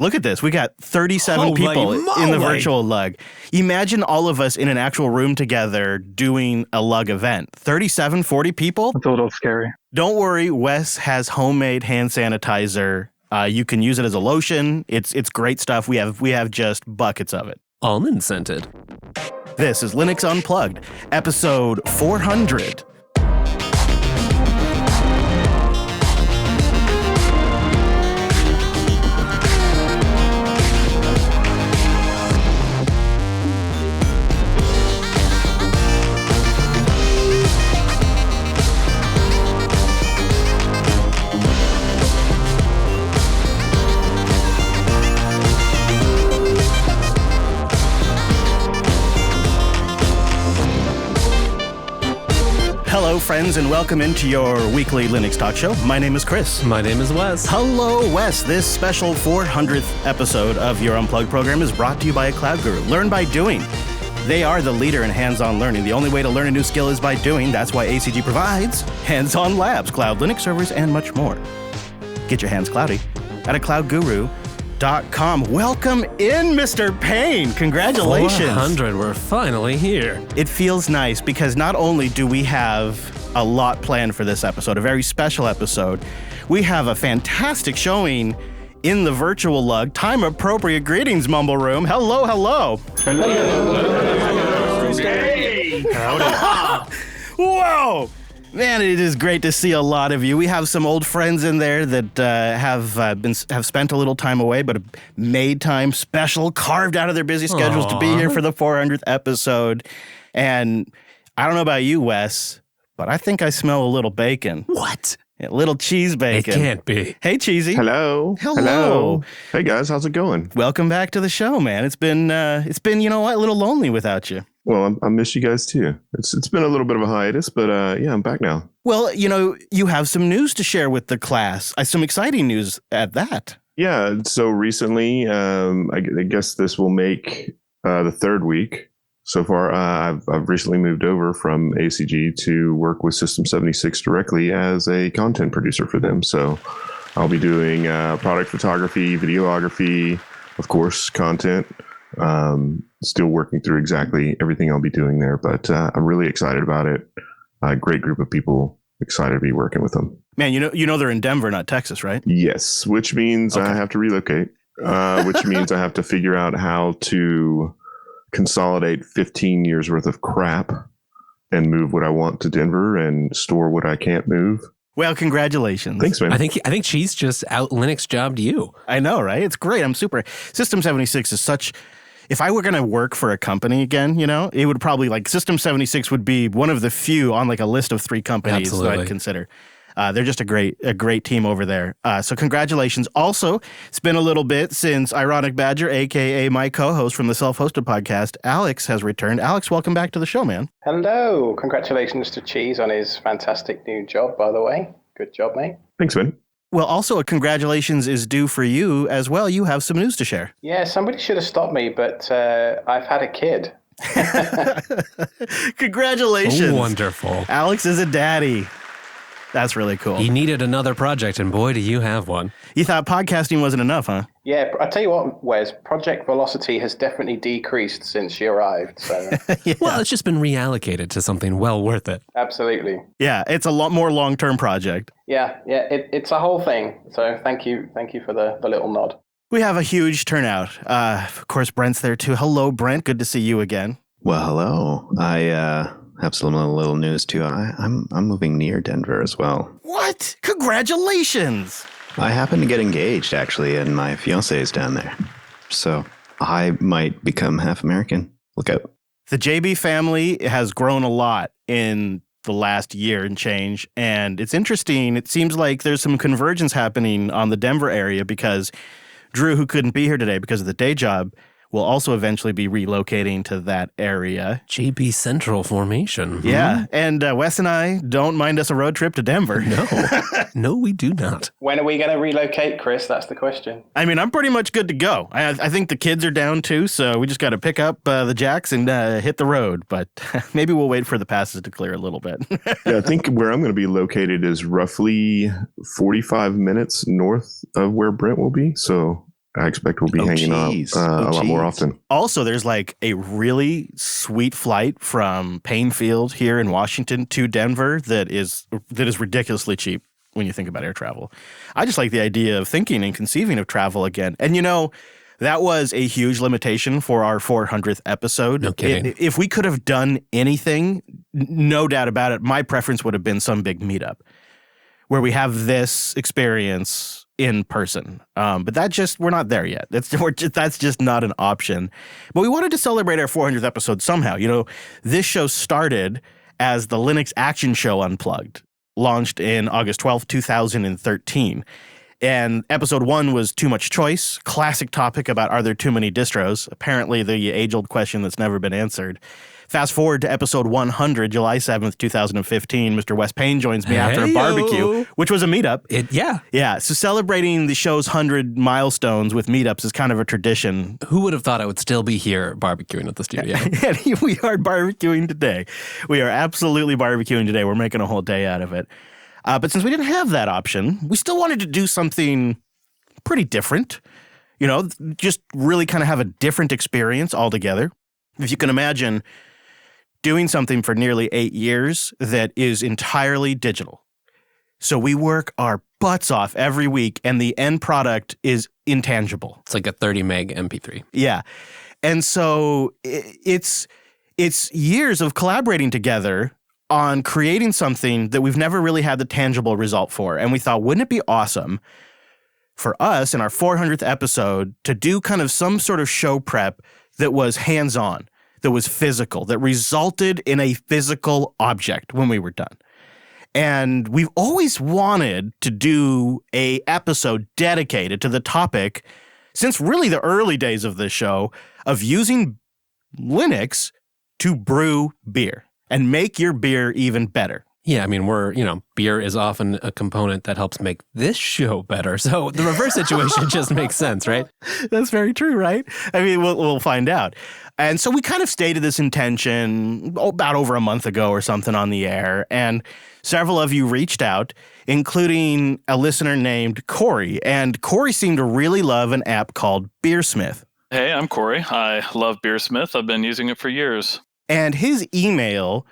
Look at this. We got 37 people in the virtual lug. Imagine all of us in an actual room together doing a lug event. 37, 40 people? That's a little scary. Don't worry. Wes has homemade hand sanitizer. You can use it as a lotion. It's great stuff. We have just buckets of it. Almond scented. This is Linux Unplugged, episode 400. Hello, friends, and welcome into your weekly Linux talk show. My name is Chris. My name is Wes. Hello, Wes. This special 400th episode of your Unplugged program is brought to you by a cloud guru. Learn by doing. They are the leader in hands-on learning. The only way to learn a new skill is by doing. That's why ACG provides hands-on labs, cloud Linux servers, and much more. Get your hands cloudy at acloudguru.com. Welcome in, Mr. Payne. Congratulations. 400, we're finally here. It feels nice because not only do we have a lot planned for this episode, a very special episode, we have a fantastic showing in the virtual lug. Time-appropriate greetings, Mumble Room. Hello, hello. Hello. Hey. Howdy. Whoa. Man, it is great to see a lot of you. We have some old friends in there that have spent a little time away, but have made time special, carved out of their busy schedules to be here for the 400th episode. And I don't know about you, Wes, but I think I smell a little bacon. What? A little cheese bacon. It can't be. Hey, Cheesy. Hello. Hello. Hey, guys. How's it going? Welcome back to the show, man. It's been you know what, a little lonely without you. Well, I miss you guys too. It's been a little bit of a hiatus, but yeah, I'm back now. Well, you know, you have some news to share with the class. Some exciting news at that. Yeah. So recently, I guess this will make the third week. So far, I've recently moved over from ACG to work with System 76 directly as a content producer for them. So I'll be doing product photography, videography, of course, content. Still working through exactly everything I'll be doing there, but I'm really excited about it. A great group of people, excited to be working with them. Man, you know they're in Denver, not Texas, right? Yes, which means I have to relocate, which means I have to figure out how to consolidate 15 years worth of crap and move what I want to Denver and store what I can't move. Well, congratulations. Thanks, man. I think Cheese just out Linux jobbed you. I know, right? It's great. I'm super. System 76 is such. If I were going to work for a company again, you know, it would probably System 76 would be one of the few on a list of 3 companies Absolutely. that I'd consider. They're just a great team over there. So congratulations. Also, it's been a little bit since Ironic Badger, a.k.a. my co-host from the self-hosted podcast, Alex, has returned. Alex, welcome back to the show, man. Hello. Congratulations to Cheese on his fantastic new job, by the way. Good job, mate. Thanks, man. Well, also a congratulations is due for you as well. You have some news to share. Yeah, somebody should have stopped me, but I've had a kid. Congratulations. Wonderful. Alex is a daddy. That's really cool. He needed another project, and boy, do you have one. You thought podcasting wasn't enough, huh? Yeah, I tell you what, Wes, project velocity has definitely decreased since you arrived. So Yeah. Well, it's just been reallocated to something well worth it. absolutely. Yeah, it's a lot more long-term project. Yeah, it's a whole thing. So thank you for the little nod. We have a huge turnout. Of course, Brent's there too. Hello, Brent. Good to see you again. Well, hello. I have some little news too. I'm moving near Denver as well. What? Congratulations! I happen to get engaged actually, and my fiance is down there, so I might become half American. Look out! The JB family has grown a lot in the last year and change, and it's interesting. It seems like there's some convergence happening on the Denver area because Drew, who couldn't be here today because of the day job, will also eventually be relocating to that area. JB Central formation. Yeah, and Wes and I don't mind us a road trip to Denver. No, we do not. When are we going to relocate, Chris? That's the question. I mean, I'm pretty much good to go. I think the kids are down too, so we just got to pick up the jacks and hit the road. But maybe we'll wait for the passes to clear a little bit. Yeah, I think where I'm going to be located is roughly 45 minutes north of where Brent will be. So I expect we'll be hanging out a lot more often. Also, there's like a really sweet flight from Painfield here in Washington to Denver that is ridiculously cheap when you think about air travel. I just like the idea of thinking and conceiving of travel again. And that was a huge limitation for our 400th episode. No kidding. If we could have done anything, no doubt about it, my preference would have been some big meetup where we have this experience in person. But we're not there yet. That's just not an option. But we wanted to celebrate our 400th episode somehow. This show started as the Linux Action Show Unplugged, launched in August 12th, 2013. And episode 1 was Too Much Choice, classic topic about are there too many distros? Apparently the age-old question that's never been answered. Fast forward to episode 100, July 7th, 2015. Mr. Wes Payne joins me after a barbecue, which was a meetup. Yeah. So celebrating the show's 100 milestones with meetups is kind of a tradition. Who would have thought I would still be here barbecuing at the studio? And we are barbecuing today. We are absolutely barbecuing today. We're making a whole day out of it. But since we didn't have that option, we still wanted to do something pretty different, just really kind of have a different experience altogether. If you can imagine doing something for nearly 8 years that is entirely digital. So we work our butts off every week and the end product is intangible. It's like a 30 meg MP3. Yeah. And so it's years of collaborating together on creating something that we've never really had the tangible result for. And we thought, wouldn't it be awesome for us in our 400th episode to do kind of some sort of show prep that was hands-on, that was physical, that resulted in a physical object when we were done. And we've always wanted to do a episode dedicated to the topic, since really the early days of this show, of using Linux to brew beer and make your beer even better. Yeah, I mean, beer is often a component that helps make this show better. So the reverse situation just makes sense, right? That's very true, right? I mean, we'll find out. And so we kind of stated this intention about over a month ago or something on the air. And several of you reached out, including a listener named Corey. And Corey seemed to really love an app called Beersmith. Hey, I'm Corey. I love Beersmith. I've been using it for years. And his email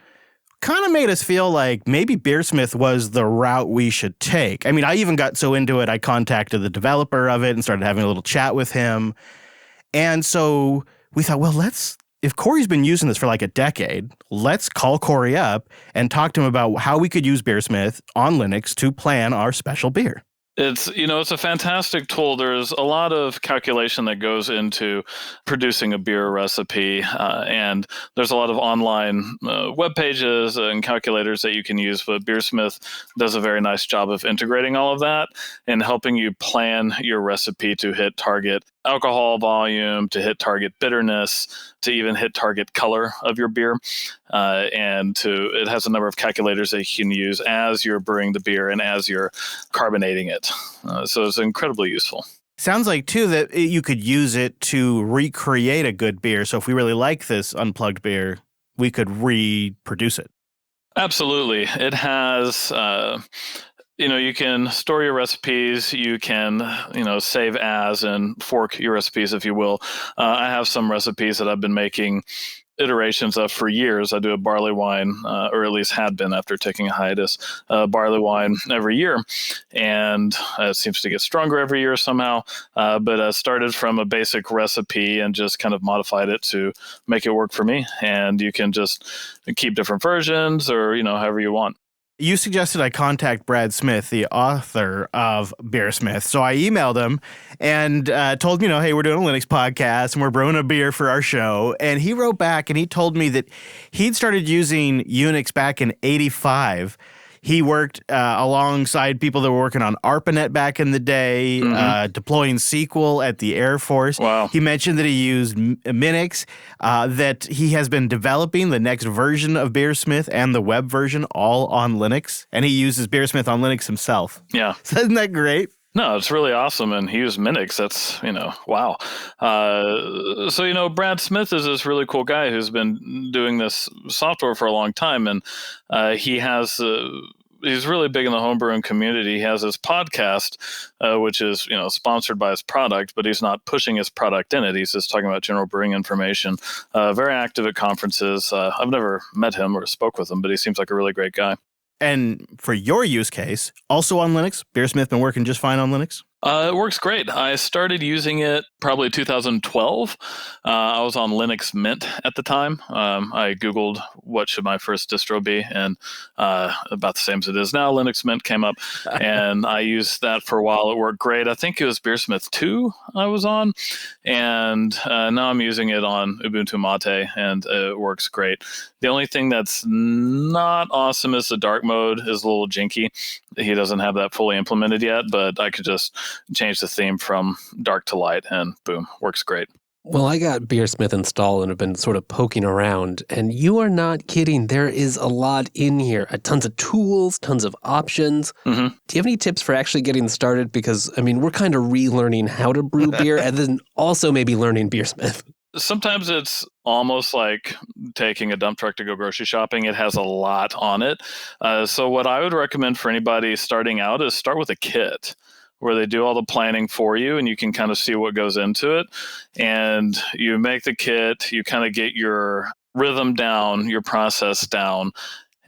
kind of made us feel like maybe Beersmith was the route we should take. I mean, I even got so into it, I contacted the developer of it and started having a little chat with him. And so we thought, well, if Corey's been using this for like a decade, let's call Corey up and talk to him about how we could use Beersmith on Linux to plan our special beer. It's a fantastic tool. There's a lot of calculation that goes into producing a beer recipe, and there's a lot of online web pages and calculators that you can use, but Beersmith does a very nice job of integrating all of that and helping you plan your recipe to hit target alcohol volume, to hit target bitterness, to even hit target color of your beer. It has a number of calculators that you can use as you're brewing the beer and as you're carbonating it. So it's incredibly useful. Sounds like, too, that you could use it to recreate a good beer. So if we really like this Unplugged beer, we could reproduce it. Absolutely. It has... you can store your recipes, you can, save as and fork your recipes, if you will. I have some recipes that I've been making iterations of for years. I do a barley wine, or at least had been after taking a hiatus, barley wine every year. And it seems to get stronger every year somehow. But I started from a basic recipe and just kind of modified it to make it work for me. And you can just keep different versions or, however you want. You suggested I contact Brad Smith, the author of Beersmith. So I emailed him and told him, hey, we're doing a Linux podcast and we're brewing a beer for our show. And he wrote back and he told me that he'd started using Unix back in '85. He worked alongside people that were working on ARPANET back in the day, deploying SQL at the Air Force. Wow. He mentioned that he used Minix, that he has been developing the next version of Beersmith and the web version all on Linux, and he uses Beersmith on Linux himself. Yeah. So isn't that great? No, it's really awesome. And he used Minix. That's, wow. Brad Smith is this really cool guy who's been doing this software for a long time. And he has he's really big in the homebrewing community. He has his podcast, which is sponsored by his product, but he's not pushing his product in it. He's just talking about general brewing information. Very active at conferences. I've never met him or spoke with him, but he seems like a really great guy. And for your use case, also on Linux, Beersmith been working just fine on Linux? It works great. I started using it probably 2012. I was on Linux Mint at the time. I Googled what should my first distro be, and about the same as it is now, Linux Mint came up, and I used that for a while. It worked great. I think it was Beersmith 2 I was on, and now I'm using it on Ubuntu Mate, and it works great. The only thing that's not awesome is the dark mode is a little jinky. He doesn't have that fully implemented yet, but I could just change the theme from dark to light, and boom, works great. Well, I got Beersmith installed and have been sort of poking around, and you are not kidding. There is a lot in here. Tons of tools, tons of options. Mm-hmm. Do you have any tips for actually getting started? Because, we're kind of relearning how to brew beer and then also maybe learning Beersmith. Sometimes it's almost like taking a dump truck to go grocery shopping. It has a lot on it. So what I would recommend for anybody starting out is start with a kit where they do all the planning for you and you can kind of see what goes into it. And you make the kit, you kind of get your rhythm down, your process down.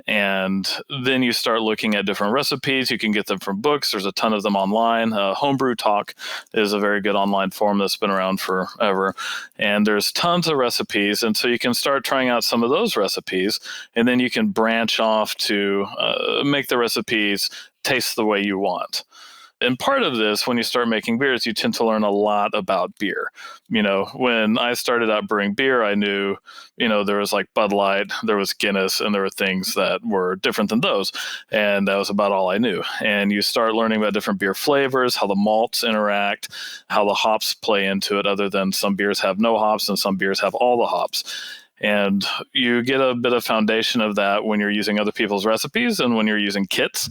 And then you start looking at different recipes. You can get them from books. There's a ton of them online. Homebrew Talk is a very good online forum that's been around forever. And there's tons of recipes. And so you can start trying out some of those recipes. And then you can branch off to make the recipes taste the way you want. And part of this, when you start making beers, you tend to learn a lot about beer. When I started out brewing beer, I knew, there was like Bud Light, there was Guinness, and there were things that were different than those. And that was about all I knew. And you start learning about different beer flavors, how the malts interact, how the hops play into it, other than some beers have no hops and some beers have all the hops. And you get a bit of foundation of that when you're using other people's recipes and when you're using kits.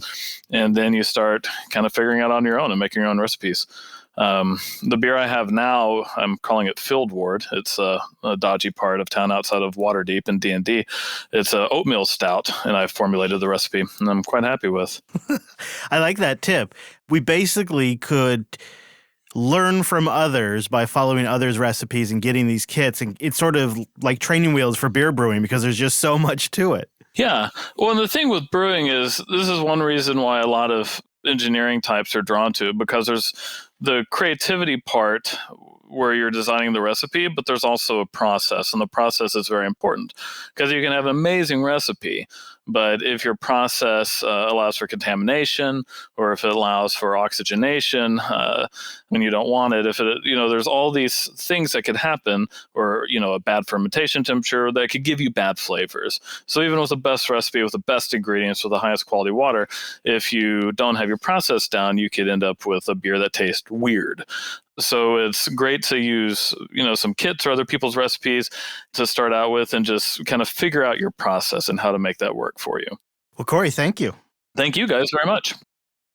And then you start kind of figuring out on your own and making your own recipes. The beer I have now, I'm calling it Field Ward. It's a dodgy part of town outside of Waterdeep in D&D. It's an oatmeal stout, and I've formulated the recipe, and I'm quite happy with. I like that tip. We basically could learn from others by following others' recipes and getting these kits. And it's sort of like training wheels for beer brewing because there's just so much to it. Yeah. Well, and the thing with brewing is this is one reason why a lot of engineering types are drawn to it, because there's the creativity part where you're designing the recipe, but there's also a process, and the process is very important because you can have an amazing recipe, but if your process allows for contamination or if it allows for oxygenation when you don't want it, if it, there's all these things that could happen, or, a bad fermentation temperature that could give you bad flavors. So even with the best recipe, with the best ingredients, with the highest quality water, if you don't have your process down, you could end up with a beer that tastes weird. So it's great to use, some kits or other people's recipes to start out with and just kind of figure out your process and how to make that work for you. Well, Corey, thank you. Thank you guys very much.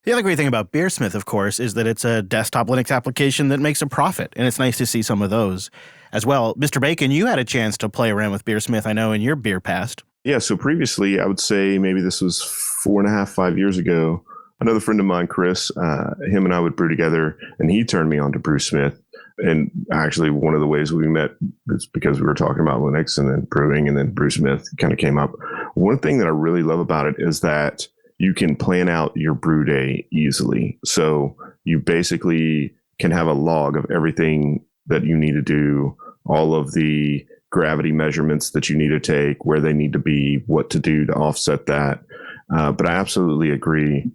The other great thing about Beersmith, of course, is that it's a desktop Linux application that makes a profit, and it's nice to see some of those as well. Mr. Bacon, you had a chance to play around with Beersmith, I know, in your beer past. Yeah, so previously, I would say maybe this was 4.5, 5 years ago, another friend of mine, Chris, him and I would brew together, and he turned me on to Brewsmith. And actually, one of the ways we met is because we were talking about Linux and then brewing, and then Brewsmith kind of came up. One thing that I really love about it is that you can plan out your brew day easily. So you basically can have a log of everything that you need to do, all of the gravity measurements that you need to take, where they need to be, what to do to offset that. But I absolutely agree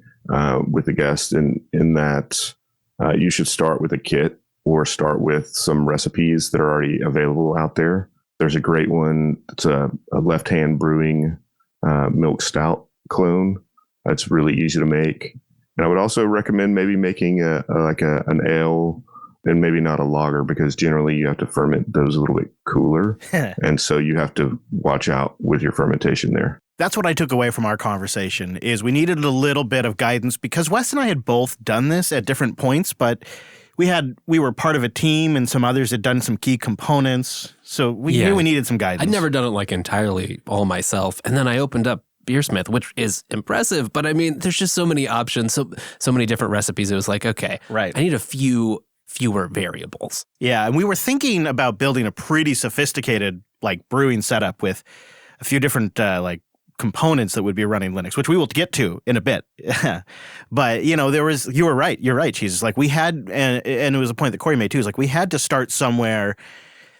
with the guest in that you should start with a kit or start with some recipes that are already available out there. There's a great one. It's a left-hand brewing milk stout clone. That's really easy to make. And I would also recommend maybe making an ale and maybe not a lager, because generally you have to ferment those a little bit cooler. And so you have to watch out with your fermentation there. That's what I took away from our conversation, is we needed a little bit of guidance, because Wes and I had both done this at different points, but we were part of a team and some others had done some key components. So we knew we needed some guidance. I'd never done it like entirely all myself. And then I opened up Beersmith, which is impressive. But I mean, there's just so many options, so many different recipes. It was like, okay, Right. I need a fewer variables. Yeah, and we were thinking about building a pretty sophisticated like brewing setup with a few different like components that would be running Linux, which we will get to in a bit. But you know, you were right. You're right. She's like we had, and it was a point that Corey made too. Is like we had to start somewhere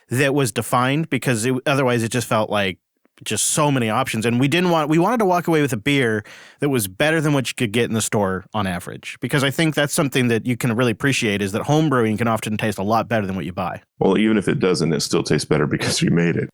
that was defined because otherwise it just felt like just so many options, and we wanted to walk away with a beer that was better than what you could get in the store on average, because I think that's something that you can really appreciate is that home brewing can often taste a lot better than what you buy. Well, even if it doesn't, it still tastes better because you made it.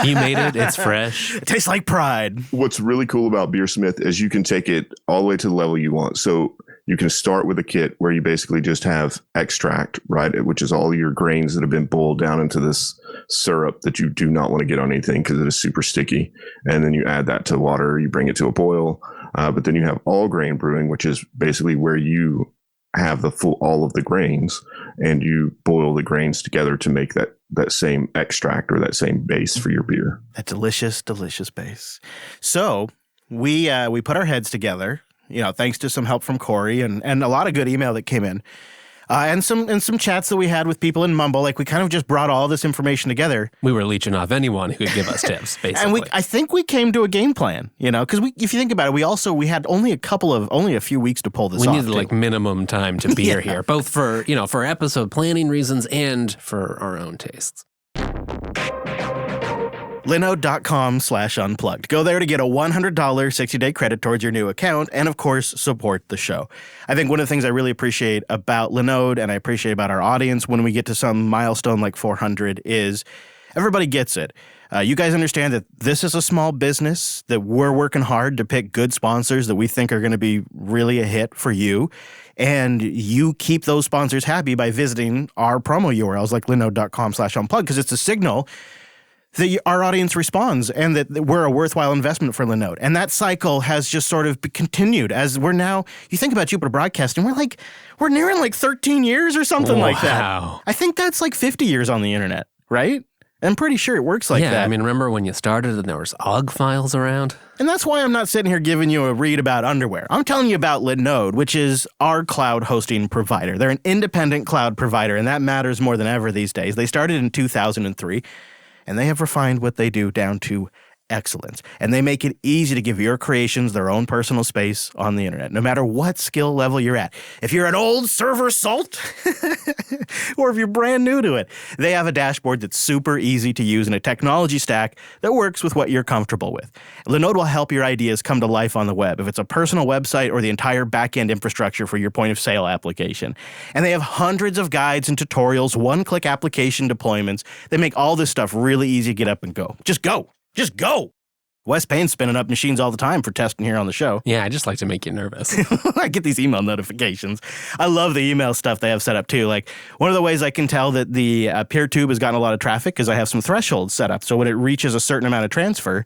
You made it. It's fresh. It tastes like pride. What's really cool about Beersmith is you can take it all the way to the level you want. So you can start with a kit where you basically just have extract, right, which is all your grains that have been boiled down into this syrup that you do not want to get on anything because it is super sticky. And then you add that to water, you bring it to a boil. But then you have all grain brewing, which is basically where you have all of the grains and you boil the grains together to make that same extract or that same base for your beer. That delicious, delicious base. So we put our heads together, you know, thanks to some help from Corey and a lot of good email that came in. And some chats that we had with people in Mumble. Like we kind of just brought all this information together. We were leeching off anyone who could give us tips, basically. And I think we came to a game plan, you know, because if you think about it, we had only a few weeks to pull this off. We needed like minimum time to be here, both for episode planning reasons and for our own tastes. Linode.com/unplugged. Go there to get a $100 60-day credit towards your new account and, of course, support the show. I think one of the things I really appreciate about Linode and I appreciate about our audience when we get to some milestone like 400 is everybody gets it. You guys understand that this is a small business, that we're working hard to pick good sponsors that we think are going to be really a hit for you. And you keep those sponsors happy by visiting our promo URLs like linode.com/unplugged because it's a signal that our audience responds and that we're a worthwhile investment for Linode. And that cycle has just sort of continued as we're now, you think about Jupiter Broadcasting, we're nearing like 13 years or something like that. I think that's like 50 years on the internet, right? I'm pretty sure it works like that. Yeah, I mean, remember when you started and there was OGG files around? And that's why I'm not sitting here giving you a read about underwear. I'm telling you about Linode, which is our cloud hosting provider. They're an independent cloud provider, and that matters more than ever these days. They started in 2003. And they have refined what they do down to excellence. And they make it easy to give your creations their own personal space on the internet, no matter what skill level you're at. If you're an old server salt, or if you're brand new to it, they have a dashboard that's super easy to use and a technology stack that works with what you're comfortable with. Linode will help your ideas come to life on the web, if it's a personal website or the entire back-end infrastructure for your point-of-sale application. And they have hundreds of guides and tutorials, one-click application deployments. They make all this stuff really easy to get up and go. Just go. Just go. Wes Payne's spinning up machines all the time for testing here on the show. Yeah, I just like to make you nervous. I get these email notifications. I love the email stuff they have set up too. Like one of the ways I can tell that the PeerTube has gotten a lot of traffic is I have some thresholds set up. So when it reaches a certain amount of transfer,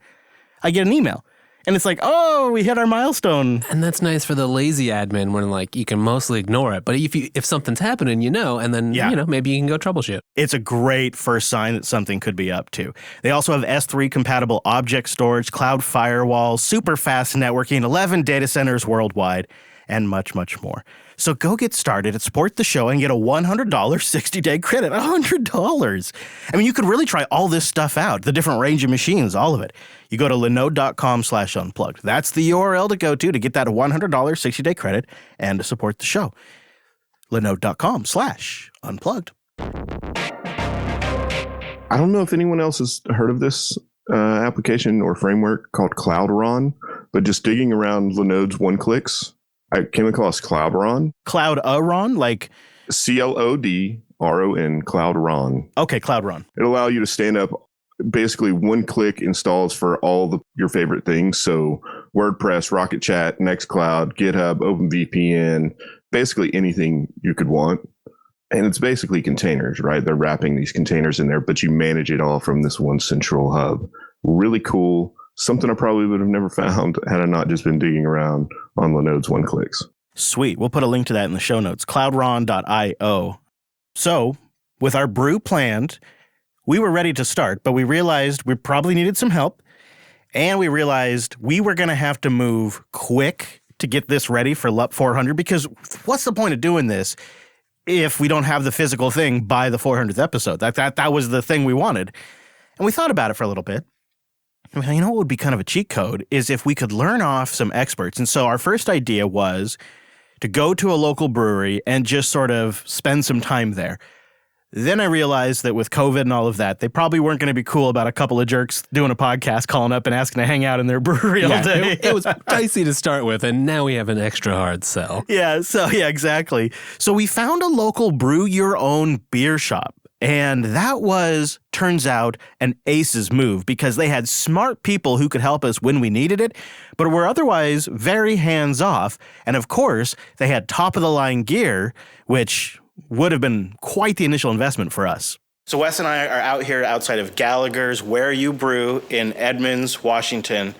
I get an email. And it's like, oh, we hit our milestone. And that's nice for the lazy admin when like you can mostly ignore it. But if something's happening, and then maybe you can go troubleshoot. It's a great first sign that something could be up to. They also have S3 compatible object storage, cloud firewalls, super fast networking, 11 data centers worldwide, and much, much more. So go get started and support the show and get a $100 60-day credit. $100. I mean, you could really try all this stuff out, the different range of machines, all of it. You go to linode.com/unplugged. That's the URL to go to get that $100 60-day credit and to support the show. linode.com/unplugged. I don't know if anyone else has heard of this application or framework called CloudRun, but just digging around Linode's one-clicks, I came across CloudRun. CloudRun, like CLODRON, CloudRun. Okay, CloudRun. It'll allow you to stand up basically one-click installs for all your favorite things. So WordPress, Rocket Chat, Nextcloud, GitHub, OpenVPN, basically anything you could want. And it's basically containers, right? They're wrapping these containers in there, but you manage it all from this one central hub. Really cool. Something I probably would have never found had I not just been digging around on Linode's one-clicks. Sweet. We'll put a link to that in the show notes. cloudron.io. So, with our brew planned, we were ready to start, but we realized we probably needed some help. And we realized we were going to have to move quick to get this ready for LUP 400, because what's the point of doing this if we don't have the physical thing by the 400th episode? That was the thing we wanted. And we thought about it for a little bit. And you know what would be kind of a cheat code is if we could learn off some experts. And so our first idea was to go to a local brewery and just sort of spend some time there. Then I realized that with COVID and all of that, they probably weren't going to be cool about a couple of jerks doing a podcast, calling up and asking to hang out in their brewery all day. It was dicey to start with, and now we have an extra hard sell. Yeah, exactly. So we found a local brew your own beer shop. And that was, turns out, an aces move because they had smart people who could help us when we needed it, but were otherwise very hands-off. And of course, they had top-of-the-line gear, which would have been quite the initial investment for us. So Wes and I are out here outside of Gallagher's Where You Brew in Edmonds, Washington.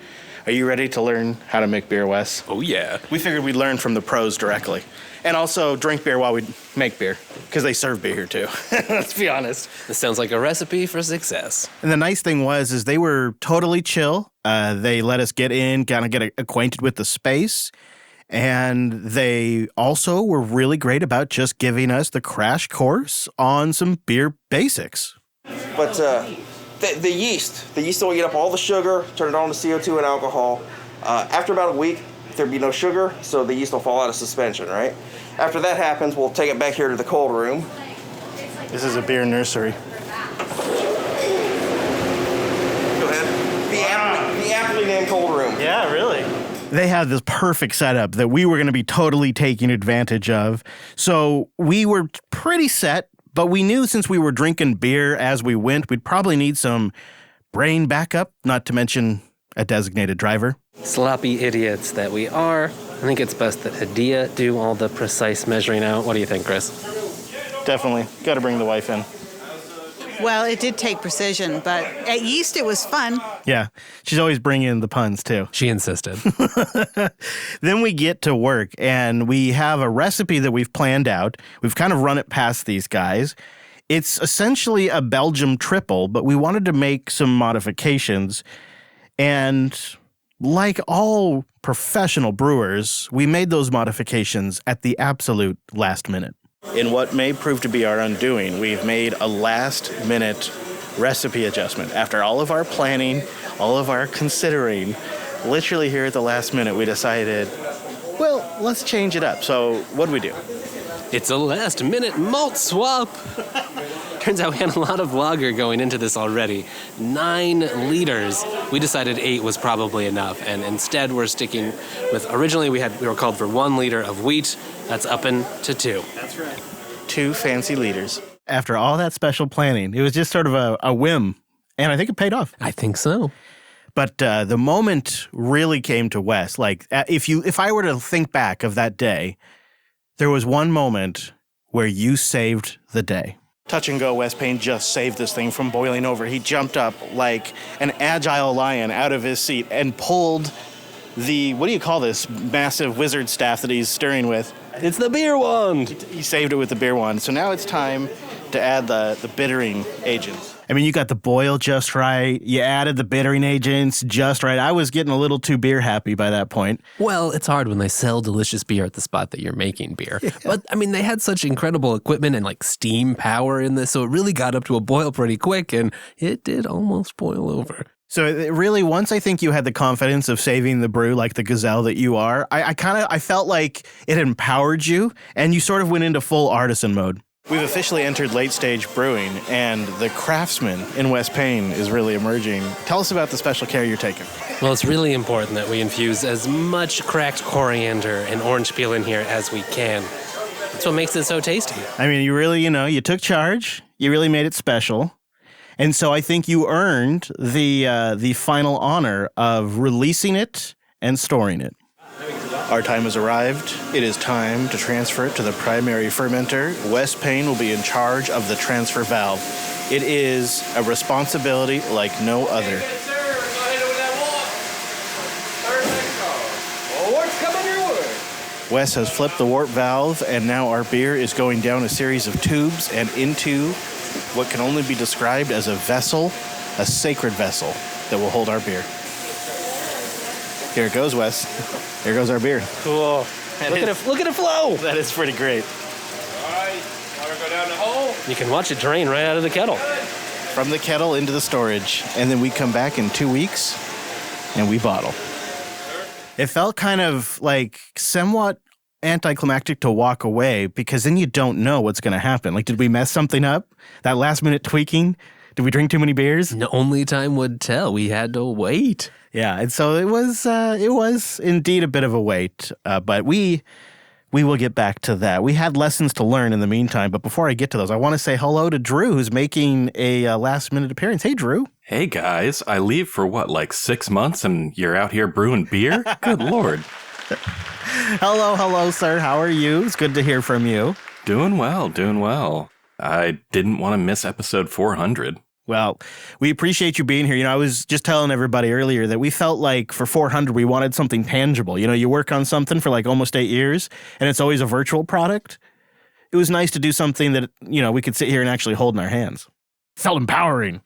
Are you ready to learn how to make beer, Wes? Oh, yeah. We figured we'd learn from the pros directly. And also drink beer while we make beer, because they serve beer here too. Let's be honest. This sounds like a recipe for success. And the nice thing is they were totally chill. They let us get in, kind of get acquainted with the space. And they also were really great about just giving us the crash course on some beer basics. But the yeast will eat up all the sugar, turn it on to CO2 and alcohol. After about a week, there'd be no sugar, so the yeast will fall out of suspension, right? After that happens, we'll take it back here to the cold room. This is a beer nursery. Go ahead. The aptly named cold room. Yeah, really. They had this perfect setup that we were going to be totally taking advantage of. So we were pretty set, but we knew since we were drinking beer as we went, we'd probably need some brain backup, not to mention a designated driver. Sloppy idiots that we are. I think it's best that Hadia do all the precise measuring out. What do you think, Chris? Definitely. Got to bring the wife in. Well, it did take precision, but at yeast it was fun. Yeah, she's always bringing in the puns, too. She insisted. Then we get to work, and we have a recipe that we've planned out. We've kind of run it past these guys. It's essentially a Belgium triple, but we wanted to make some modifications. And like all professional brewers, we made those modifications at the absolute last minute. In what may prove to be our undoing, we've made a last-minute recipe adjustment. After all of our planning, all of our considering, literally here at the last minute, we decided, well, let's change it up. So what'd we do? It's a last-minute malt swap. Turns out we had a lot of lager going into this already. 9 liters. We decided 8 was probably enough, and instead we're sticking with, originally we were called for 1 liter of wheat. That's up to 2. That's right. 2 fancy liters. After all that special planning, it was just sort of a whim, and I think it paid off. I think so. But the moment really came to Wes. Like, if I were to think back of that day, there was one moment where you saved the day. Touch and go, Wes Payne just saved this thing from boiling over. He jumped up like an agile lion out of his seat and pulled the, what do you call this, massive wizard staff that he's stirring with? It's the beer wand. He saved it with the beer wand. So now it's time to add the bittering agents. I mean, you got the boil just right. You added the bittering agents just right. I was getting a little too beer happy by that point. Well, it's hard when they sell delicious beer at the spot that you're making beer. Yeah. But, I mean, they had such incredible equipment and, like, steam power in this, so it really got up to a boil pretty quick, and it did almost boil over. So it really, once I think you had the confidence of saving the brew like the gazelle that you are, I felt like it empowered you, and you sort of went into full artisan mode. We've officially entered late-stage brewing, and the craftsman in Wes Payne is really emerging. Tell us about the special care you're taking. Well, it's really important that we infuse as much cracked coriander and orange peel in here as we can. That's what makes it so tasty. I mean, you really, you took charge. You really made it special. And so I think you earned the final honor of releasing it and storing it. Our time has arrived. It is time to transfer it to the primary fermenter. Wes Payne will be in charge of the transfer valve. It is a responsibility like no other. Wes has flipped the warp valve, and now our beer is going down a series of tubes and into what can only be described as a vessel, a sacred vessel that will hold our beer. Here it goes, Wes. Here goes our beer. Cool. Look at it flow. That is pretty great. All right, water go down the hole. You can watch it drain right out of the kettle. From the kettle into the storage. And then we come back in 2 weeks and we bottle. It felt kind of like somewhat anticlimactic to walk away because then you don't know what's going to happen. Like, did we mess something up? That last minute tweaking? Did we drink too many beers? No, only time would tell. We had to wait. Yeah, and so it was indeed a bit of a wait, but we will get back to that. We had lessons to learn in the meantime, but before I get to those, I want to say hello to Drew, who's making a last-minute appearance. Hey, Drew. Hey, guys. I leave for, like 6 months, and you're out here brewing beer? Good Lord. Hello, sir. How are you? It's good to hear from you. Doing well. I didn't want to miss episode 400. Well, we appreciate you being here. You know, I was just telling everybody earlier that we felt like for 400, we wanted something tangible. You know, you work on something for like almost 8 years, and it's always a virtual product. It was nice to do something that, you know, we could sit here and actually hold in our hands. Felt empowering.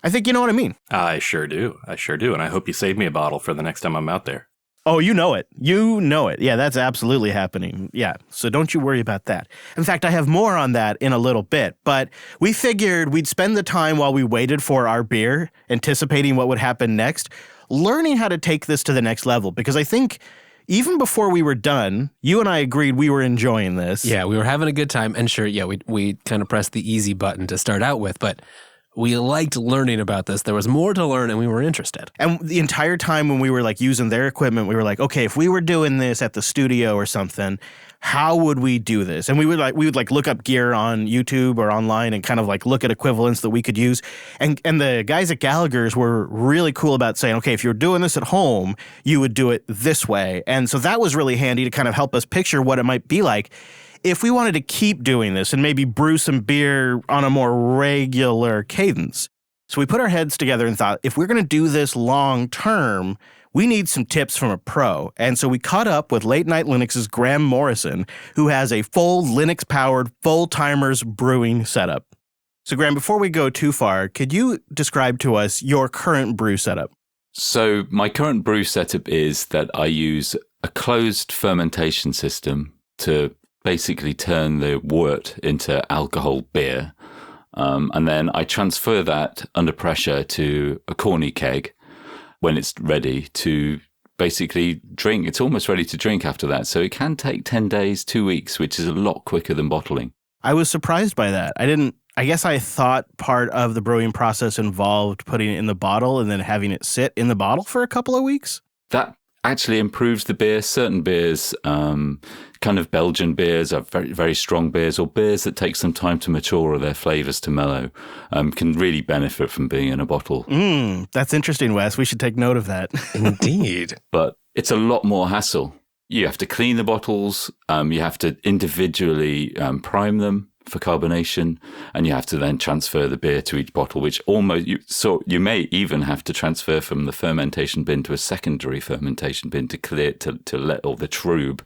I think you know what I mean. I sure do. And I hope you save me a bottle for the next time I'm out there. Oh, you know it. Yeah, that's absolutely happening. Yeah, so don't you worry about that. In fact, I have more on that in a little bit, but we figured we'd spend the time while we waited for our beer, anticipating what would happen next, learning how to take this to the next level, because I think even before we were done, you and I agreed we were enjoying this. Yeah, we were having a good time, and sure, yeah, we kind of pressed the easy button to start out with, but we liked learning about this. There was more to learn, and we were interested. And the entire time when we were like using their equipment, we were like, okay, if we were doing this at the studio or something, how would we do this? And we would look up gear on YouTube or online and kind of like look at equivalents that we could use. And the guys at Gallagher's were really cool about saying, okay, if you're doing this at home, you would do it this way. And so that was really handy to kind of help us picture what it might be like if we wanted to keep doing this and maybe brew some beer on a more regular cadence. So we put our heads together and thought, if we're going to do this long term, we need some tips from a pro. And so we caught up with Late Night Linux's Graham Morrison, who has a full Linux-powered, full-timers brewing setup. So Graham, before we go too far, could you describe to us your current brew setup? So my current brew setup is that I use a closed fermentation system to basically turn the wort into alcohol beer. And then I transfer that under pressure to a corny keg when it's ready to basically drink. It's almost ready to drink after that. So it can take 10 days, 2 weeks, which is a lot quicker than bottling. I was surprised by that. I guess I thought part of the brewing process involved putting it in the bottle and then having it sit in the bottle for a couple of weeks. That actually improves the beer. Certain beers, kind of Belgian beers, are very, very strong beers, or beers that take some time to mature or their flavors to mellow, can really benefit from being in a bottle. That's interesting, Wes. We should take note of that. Indeed. But it's a lot more hassle. You have to clean the bottles. You have to individually prime them for carbonation, and you have to then transfer the beer to each bottle, which you may even have to transfer from the fermentation bin to a secondary fermentation bin to let all the trub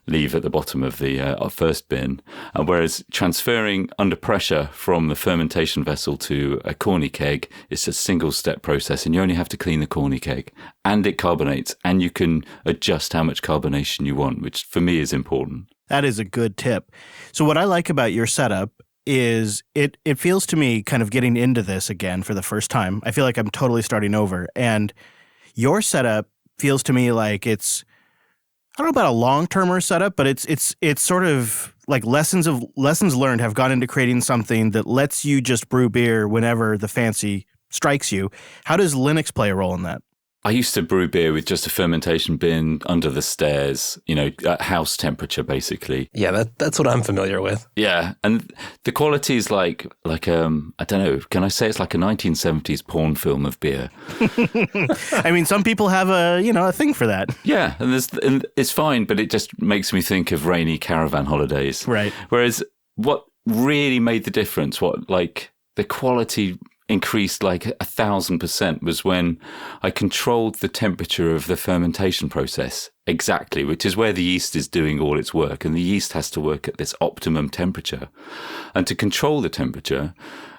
leave at the bottom of the first bin. Whereas transferring under pressure from the fermentation vessel to a corny keg is a single step process, and you only have to clean the corny keg, and it carbonates, and you can adjust how much carbonation you want, which for me is important. That is a good tip. So what I like about your setup is it feels to me, kind of getting into this again for the first time, I feel like I'm totally starting over. And your setup feels to me like it's, I don't know about a long-termer setup, but it's sort of like lessons learned have gone into creating something that lets you just brew beer whenever the fancy strikes you. How does Linux play a role in that? I used to brew beer with just a fermentation bin under the stairs, at house temperature, basically. Yeah, that's what I'm familiar with. Yeah, and the quality is like I don't know, can I say it's like a 1970s porn film of beer? I mean, some people have a thing for that. Yeah, and it's fine, but it just makes me think of rainy caravan holidays. Right. Whereas what really made the difference, the quality increased like 1,000% was when I controlled the temperature of the fermentation process exactly, which is where the yeast is doing all its work. And the yeast has to work at this optimum temperature. And to control the temperature,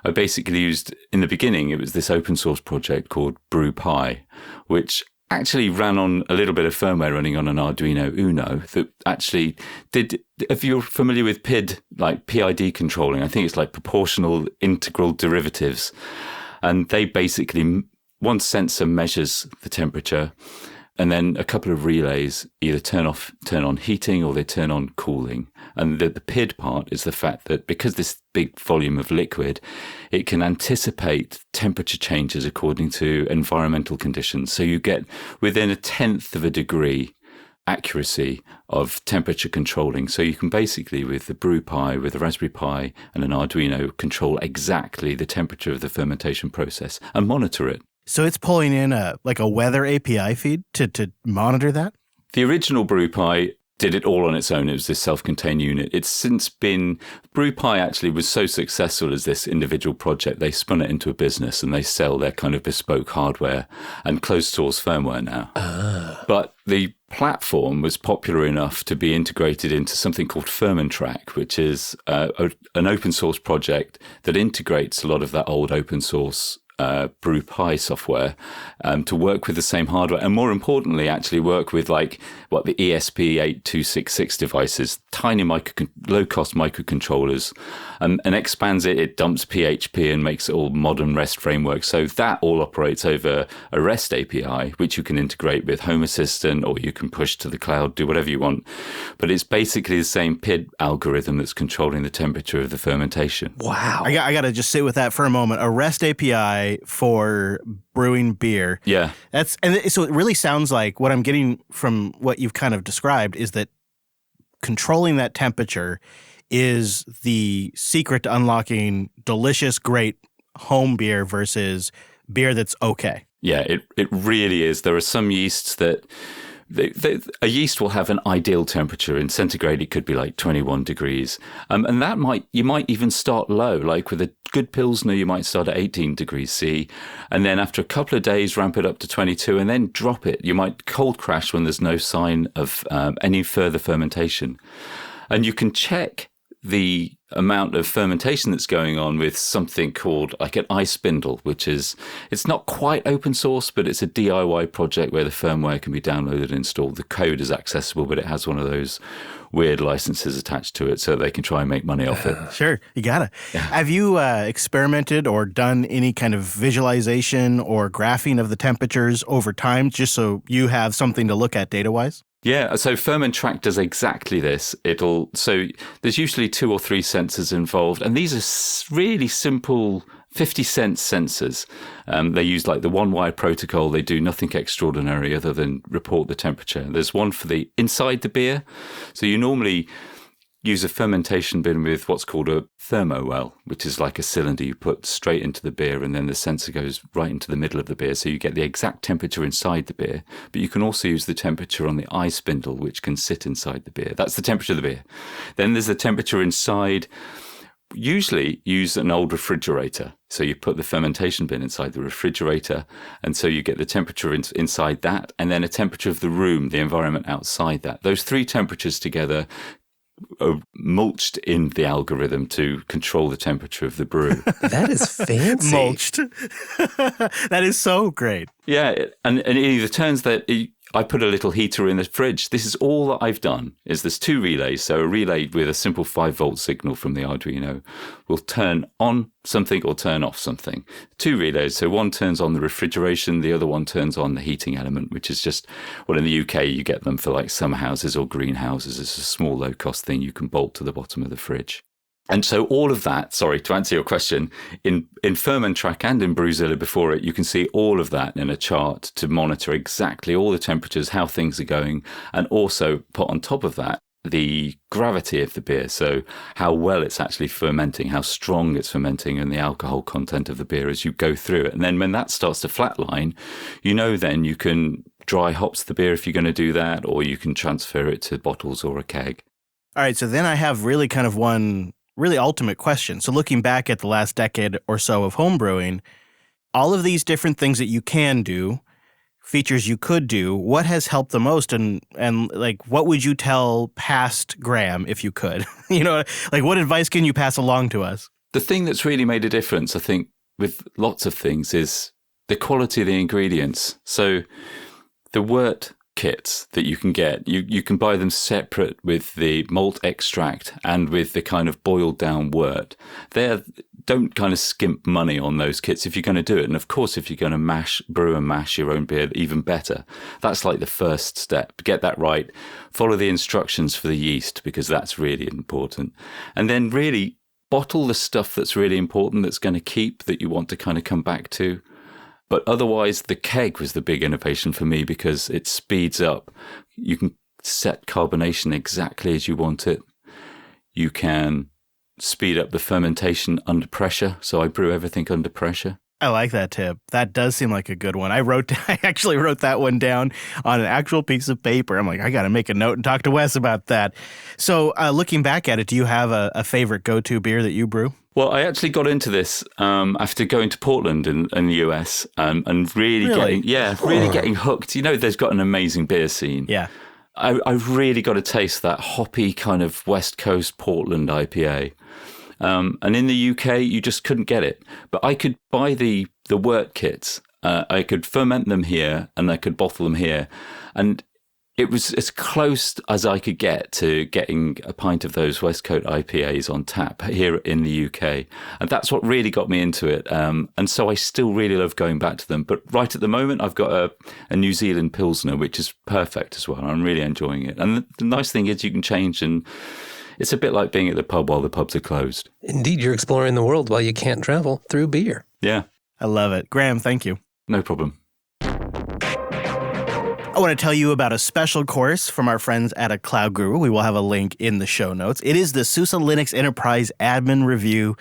I basically used, in the beginning, it was this open source project called Brew, which actually ran on a little bit of firmware running on an Arduino Uno that actually did, if you're familiar with PID, like PID controlling, I think it's like proportional integral derivatives. And they basically, one sensor measures the temperature, and then a couple of relays either turn on heating, or they turn on cooling. And the PID part is the fact that because this big volume of liquid, it can anticipate temperature changes according to environmental conditions. So you get within 1/10 of a degree accuracy of temperature controlling. So you can basically, with the Brew Pi, with the Raspberry Pi and an Arduino, control exactly the temperature of the fermentation process and monitor it. So it's pulling in a weather API feed to monitor that? The original Brew Pi did it all on its own. It was this self-contained unit. It's since been, Brew Pi actually was so successful as this individual project, they spun it into a business and they sell their kind of bespoke hardware and closed source firmware now. But the platform was popular enough to be integrated into something called Fermentrack, which is an open source project that integrates a lot of that old open source Brew Pi software to work with the same hardware, and more importantly, actually work with the ESP8266 devices, tiny low-cost microcontrollers, and expands it. It dumps PHP and makes it all modern REST framework. So that all operates over a REST API, which you can integrate with Home Assistant, or you can push to the cloud, do whatever you want. But it's basically the same PID algorithm that's controlling the temperature of the fermentation. Wow. I got to just sit with that for a moment. A REST API for brewing beer. Yeah. So it really sounds like what I'm getting from what you've kind of described is that controlling that temperature is the secret to unlocking delicious, great home beer versus beer that's okay. Yeah, it really is. There are some yeasts that a yeast will have an ideal temperature. In centigrade, it could be like 21 degrees. And that you might even start low. Like with a good Pilsner, you might start at 18 degrees C. And then after a couple of days, ramp it up to 22 and then drop it. You might cold crash when there's no sign of any further fermentation. And you can check the amount of fermentation that's going on with something called like an ice spindle, which is, it's not quite open source, but it's a DIY project where the firmware can be downloaded and installed. The code is accessible, but it has one of those weird licenses attached to it so they can try and make money off it. Sure, you gotta. Yeah. Have you experimented or done any kind of visualization or graphing of the temperatures over time, just so you have something to look at data-wise? Yeah, so Fermentrack does exactly this. So there's usually 2 or 3 sensors involved, and these are really simple 50-cent sensors. They use like the one-wire protocol. They do nothing extraordinary other than report the temperature. There's one for the inside the beer. So you normally use a fermentation bin with what's called a thermowell, which is like a cylinder you put straight into the beer, and then the sensor goes right into the middle of the beer. So you get the exact temperature inside the beer, but you can also use the temperature on the eye spindle, which can sit inside the beer. That's the temperature of the beer. Then there's the temperature inside. Usually use an old refrigerator. So you put the fermentation bin inside the refrigerator, and so you get the temperature inside that, and then a temperature of the room, the environment outside that. Those 3 temperatures together are mulched in the algorithm to control the temperature of the brew. That is fancy. Mulched. That is so great. Yeah, and it either turns that I put a little heater in the fridge. This is all that I've done. There's 2 relays. So a relay with a simple 5-volt signal from the Arduino will turn on something or turn off something. 2 relays. So one turns on the refrigeration, the other one turns on the heating element, which is just, well, in the UK, you get them for like summer houses or greenhouses. It's a small, low-cost thing you can bolt to the bottom of the fridge. And so all of that, sorry, to answer your question, in Fermentrack and in Brewzilla before it, you can see all of that in a chart to monitor exactly all the temperatures, how things are going, and also put on top of that the gravity of the beer. So how well it's actually fermenting, how strong it's fermenting, and the alcohol content of the beer as you go through it. And then when that starts to flatline, then you can dry hops the beer if you're going to do that, or you can transfer it to bottles or a keg. All right, so then I have really kind of one really ultimate question. So looking back at the last decade or so of homebrewing, all of these different things that you can do, features you could do, what has helped the most? And like, what would you tell past Graham if you could? Like what advice can you pass along to us? The thing that's really made a difference, I think, with lots of things is the quality of the ingredients. So the wort kits that you can get, you can buy them separate with the malt extract and with the kind of boiled down wort. Don't kind of skimp money on those kits if you're going to do it. And of course, if you're going to brew and mash your own beer, even better. That's like the first step. Get that right. Follow the instructions for the yeast, because that's really important. And then really bottle the stuff that's really important, that's going to keep, that you want to kind of come back to. But otherwise, the keg was the big innovation for me, because it speeds up. You can set carbonation exactly as you want it. You can speed up the fermentation under pressure. So I brew everything under pressure. I like that tip. That does seem like a good one. I actually wrote that one down on an actual piece of paper. I'm like, I got to make a note and talk to Wes about that. So looking back at it, do you have a favorite go-to beer that you brew? Well, I actually got into this after going to Portland in the US and really getting hooked. You know, there's got an amazing beer scene. Yeah. I've really got to taste that hoppy kind of West Coast Portland IPA. And in the UK, you just couldn't get it. But I could buy the wort kits. I could ferment them here and I could bottle them here. And it was as close as I could get to getting a pint of those West Coast IPAs on tap here in the UK. And that's what really got me into it. And so I still really love going back to them. But right at the moment, I've got a New Zealand Pilsner, which is perfect as well. I'm really enjoying it. And the nice thing is you can change, and it's a bit like being at the pub while the pubs are closed. Indeed, you're exploring the world while you can't travel through beer. Yeah. I love it. Graham, thank you. No problem. I want to tell you about a special course from our friends at A Cloud Guru. We will have a link in the show notes. It is the SUSE Linux Enterprise Admin Review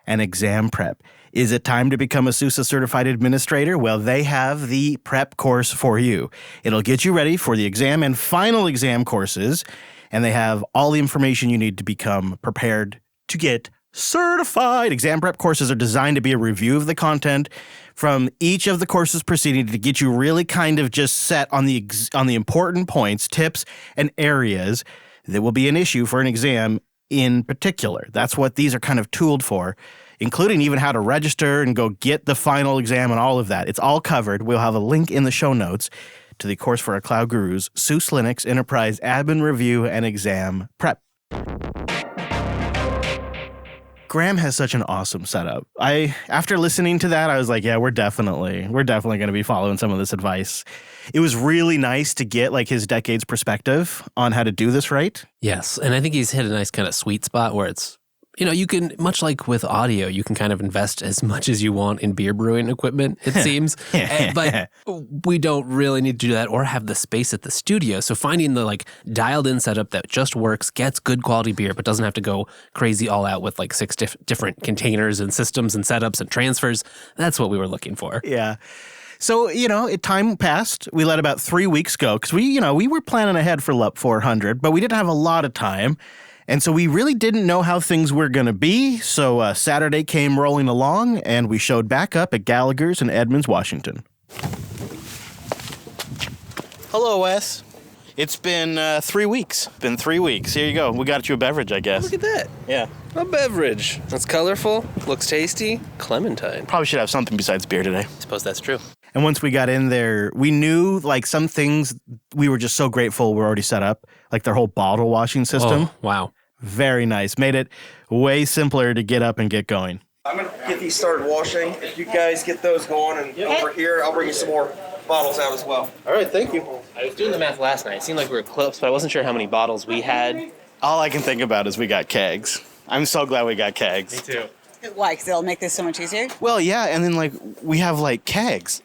and Exam Prep. Is it time to become a SUSE certified administrator? Well, they have the prep course for you. It'll get you ready for the exam and final exam courses, and they have all the information you need to become prepared to get certified. Exam prep courses are designed to be a review of the content from each of the courses preceding to get you really kind of just set on the important points, tips, and areas that will be an issue for an exam in particular. That's what these are kind of tooled for, including even how to register and go get the final exam and all of that. It's all covered. We'll have a link in the show notes to the course for our Cloud Gurus, SUSE Linux Enterprise Admin Review and Exam Prep. Graham has such an awesome setup. After listening to that, I was like, yeah, we're definitely going to be following some of this advice. It was really nice to get like his decade's perspective on how to do this right. Yes, and I think he's hit a nice kind of sweet spot where it's, you know, you can, much like with audio, you can kind of invest as much as you want in beer brewing equipment, it seems. But we don't really need to do that or have the space at the studio. So finding the like dialed in setup that just works, gets good quality beer, but doesn't have to go crazy all out with like 6 different containers and systems and setups and transfers. That's what we were looking for. Yeah. So, you know, time passed. We let about 3 weeks go because we were planning ahead for LUP 400, but we didn't have a lot of time. And so we really didn't know how things were going to be. So Saturday came rolling along, and we showed back up at Gallagher's in Edmonds, Washington. Hello, Wes. It's been 3 weeks. Been 3 weeks. Here you go. We got you a beverage, I guess. Look at that. Yeah. A beverage. That's colorful, looks tasty. Clementine. Probably should have something besides beer today. I suppose that's true. And once we got in there, we knew like some things we were just so grateful were already set up, like their whole bottle washing system. Oh, wow. Very nice. Made it way simpler to get up and get going. I'm going to get these started washing. If you guys get those going, and over here, I'll bring you some more bottles out as well. All right, thank you. I was doing the math last night. It seemed like we were close, but I wasn't sure how many bottles we had. All I can think about is we got kegs. I'm so glad we got kegs. Me too. Why? Because it'll make this so much easier? Well, yeah, and then like we have like kegs.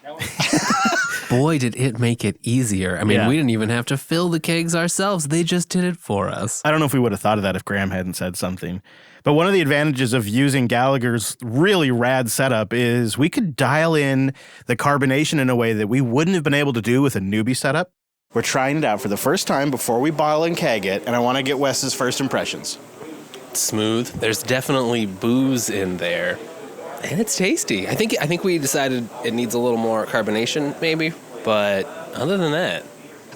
Boy, did it make it easier. I mean, we didn't even have to fill the kegs ourselves. They just did it for us. I don't know if we would have thought of that if Graham hadn't said something. But one of the advantages of using Gallagher's really rad setup is we could dial in the carbonation in a way that we wouldn't have been able to do with a newbie setup. We're trying it out for the first time before we bottle and keg it, and I want to get Wes's first impressions. Smooth. There's definitely booze in there. And it's tasty. I think we decided it needs a little more carbonation, maybe. But other than that,